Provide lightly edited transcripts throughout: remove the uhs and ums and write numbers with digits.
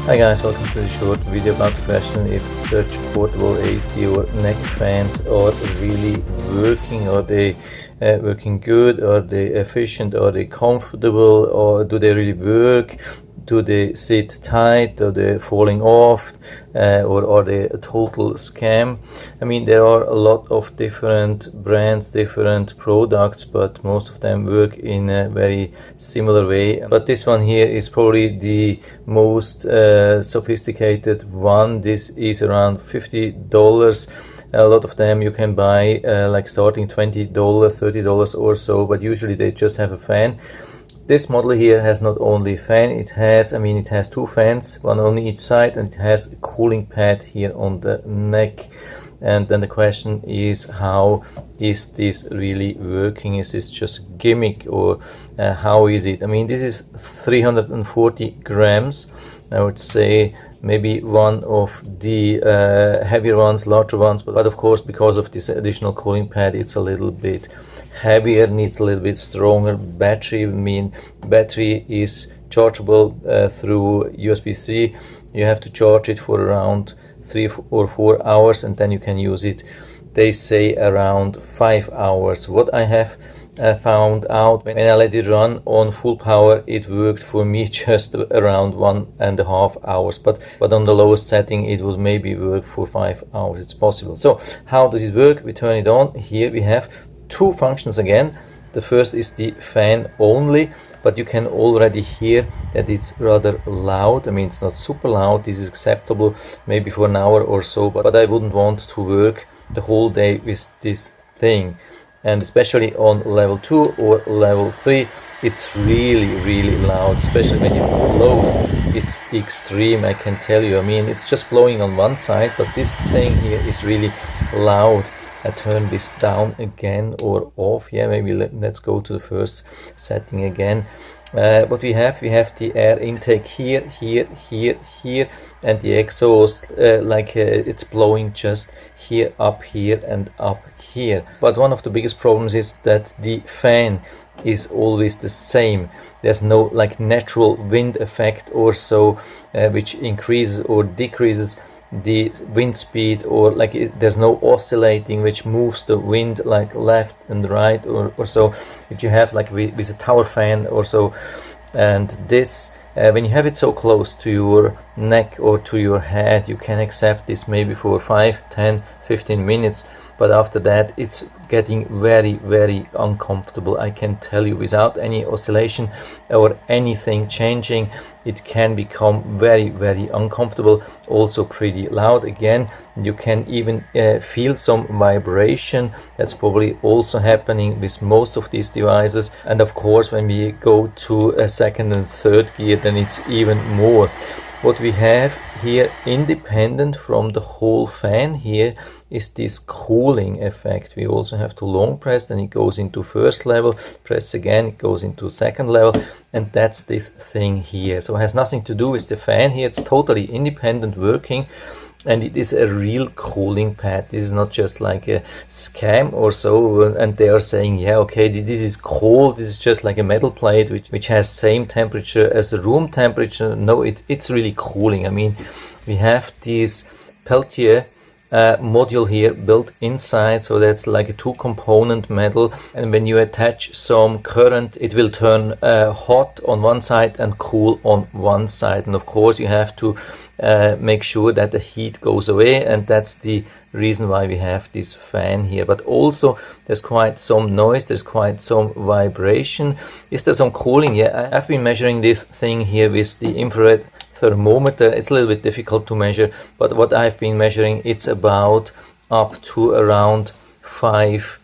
Hi guys, welcome to the short video about the question if such portable AC or neck fans are really working. Are they working good? Are they efficient? Are they comfortable? Or do they really work? Do they sit tight? Are they falling off? Or are they a total scam? I mean, there are a lot of different brands, different products, but most of them work in a very similar way. But this one here is probably the most sophisticated one. This is around $50. A lot of them you can buy like starting $20, $30 or so, but usually they just have a fan. This model here has not only a fan, it has two fans, one on each side, and it has a cooling pad here on the neck. And then the question is, how is this really working? Is this just a gimmick, or how is it? I mean, this is 340 grams. I would say maybe one of the heavier ones, larger ones, but of course because of this additional cooling pad it's a little bit heavier, needs a little bit stronger battery. I mean, battery is chargeable through USB-C. You have to charge it for around 3 or 4 hours, and then you can use it, they say, around 5 hours. What I have found out, when I let it run on full power, it worked for me just around 1.5 hours, but on the lowest setting it would maybe work for 5 hours. It's possible. So how does it work? We turn it on. Here we have two functions again. The first is the fan only, but you can already hear that it's rather loud. I mean, it's not super loud. This is acceptable maybe for an hour or so, but I wouldn't want to work the whole day with this thing. And especially on level 2 or level 3, it's really loud, especially when you close. It's extreme, I can tell you. I mean, it's just blowing on one side, but this thing here is really loud. I turn this down again or off. Yeah, maybe let's go to the first setting again. What we have the air intake here, and the exhaust it's blowing just here, and up here. But one of the biggest problems is that the fan is always the same. There's no like natural wind effect or so, which increases or decreases the wind speed, or there's no oscillating which moves the wind like left and right or so, which you have like with a tower fan or so. And this when you have it so close to your neck or to your head, you can accept this maybe for 5, 10, 15 minutes, but after that it's getting very uncomfortable. I can tell you, without any oscillation or anything changing, it can become very uncomfortable, also pretty loud. Again, you can even feel some vibration. That's probably also happening with most of these devices. And of course, when we go to a second and third gear, then it's even more. What we have here, independent from the whole fan here, is this cooling effect. We also have to long press, then it goes into first level, press again, it goes into second level, and that's this thing here. So it has nothing to do with the fan here. It's totally independent working, and it is a real cooling pad. This is not just like a scam or so, and they are saying, yeah, okay, this is cold, this is just like a metal plate which has same temperature as the room temperature. No, it's really cooling. I mean, we have this Peltier module here built inside, so that's like a two-component metal, and when you attach some current, it will turn hot on one side and cool on one side. And of course you have to make sure that the heat goes away, and that's the reason why we have this fan here. But also there's quite some noise, there's quite some vibration. Is there some cooling? Yeah, I've been measuring this thing here with the infrared thermometer. It's a little bit difficult to measure, but what I've been measuring, it's about up to around 5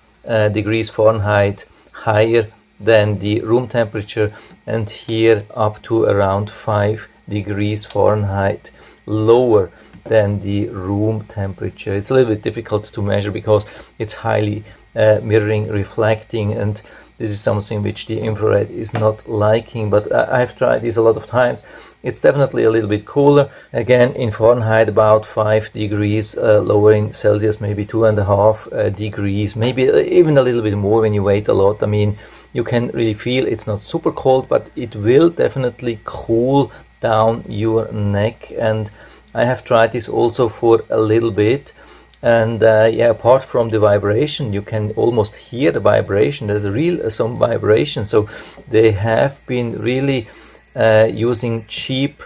degrees Fahrenheit higher than the room temperature, and here up to around 5 degrees Fahrenheit lower than the room temperature. It's a little bit difficult to measure because it's highly mirroring, reflecting, and this is something which the infrared is not liking. But I've tried this a lot of times. It's definitely a little bit cooler. Again, in Fahrenheit about 5 degrees lower, in Celsius maybe 2.5 degrees, maybe even a little bit more when you wait a lot. I mean, you can really feel it's not super cold, but it will definitely cool down your neck. And I have tried this also for a little bit, and yeah, apart from the vibration, you can almost hear the vibration. There's some vibration, so they have been really using cheap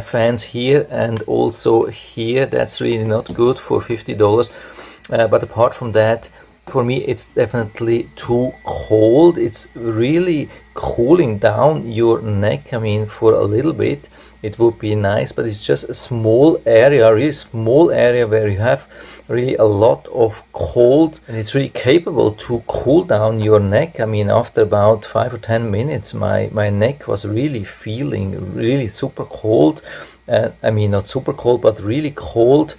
fans here and also here. That's really not good for $50. But apart from that, for me it's definitely too cold. It's really cooling down your neck. I mean, for a little bit it would be nice, but it's just a small area, really small area, where you have really a lot of cold, and it's really capable to cool down your neck. I mean, after about 5 or 10 minutes, my neck was really feeling really super cold. I mean, not super cold, but really cold,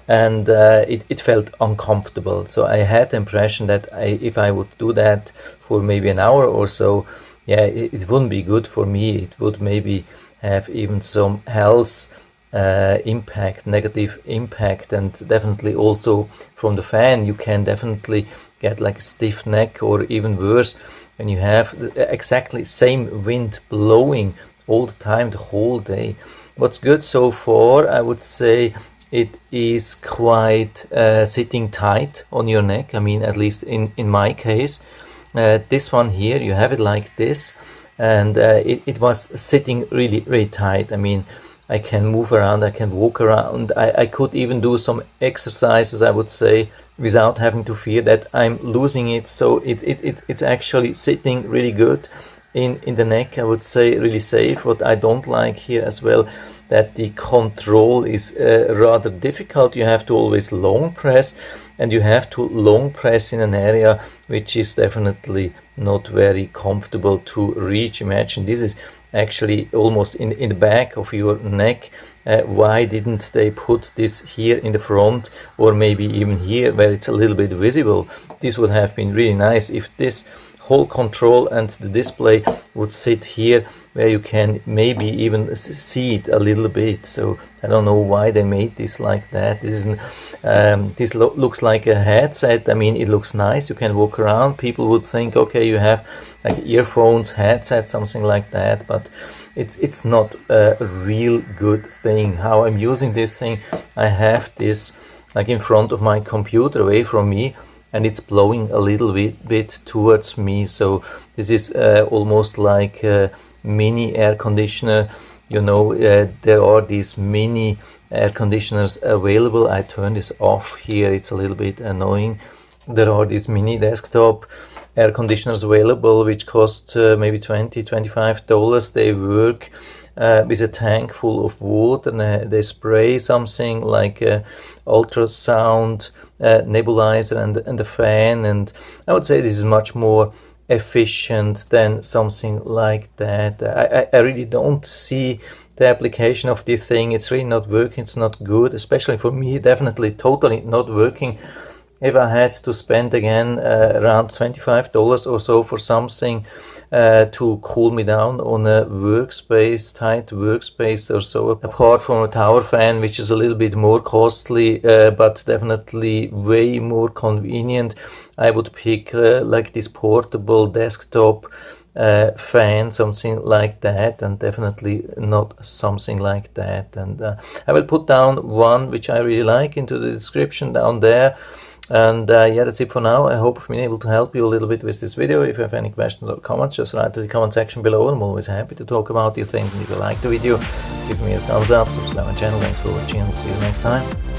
and it felt uncomfortable. So I had the impression that if I would do that for maybe an hour or so, yeah, it wouldn't be good for me. It would maybe have even some health impact, negative impact, and definitely also from the fan you can definitely get like a stiff neck, or even worse when you have exactly same wind blowing all the time, the whole day. What's good so far, I would say, it is quite sitting tight on your neck. I mean, at least in my case. This one here, you have it like this, and it was sitting really tight. I mean, I can move around, I can walk around, I could even do some exercises, I would say, without having to fear that I'm losing it. So it's actually sitting really good in the neck, I would say, really safe. What I don't like here as well, that the control is rather difficult. You have to always long press, and you have to long press in an area which is definitely not very comfortable to reach. Imagine this is actually almost in the back of your neck. Why didn't they put this here in the front, or maybe even here where it's a little bit visible? This would have been really nice if this whole control and the display would sit here, where you can maybe even see it a little bit. So I don't know why they made this like that. This is looks like a headset. I mean, it looks nice, you can walk around. People would think, okay, you have like earphones, headset, something like that, but it's not a real good thing. How I'm using this thing, I have this like in front of my computer, away from me, and it's blowing a little bit towards me. So this is almost like a mini air conditioner. You know, there are these mini air conditioners available. I turn this off here, it's a little bit annoying. There are these mini desktop air conditioners available, which cost maybe $20-25. They work with a tank full of water, and they spray something like a ultrasound nebulizer and a fan, and I would say this is much more efficient than something like that. I really don't see the application of this thing. It's really not working, it's not good, especially for me, definitely totally not working. If I had to spend again around $25 or so for something to cool me down on a workspace, tight workspace or so, apart from a tower fan, which is a little bit more costly, but definitely way more convenient, I would pick like this portable desktop fan, something like that, and definitely not something like that. And I will put down one which I really like into the description down there. And yeah, that's it for now. I hope I've been able to help you a little bit with this video. If you have any questions or comments, just write to the comment section below. I'm always happy to talk about these things. And if you like the video, give me a thumbs up, subscribe my channel. Thanks for watching, and see you next time.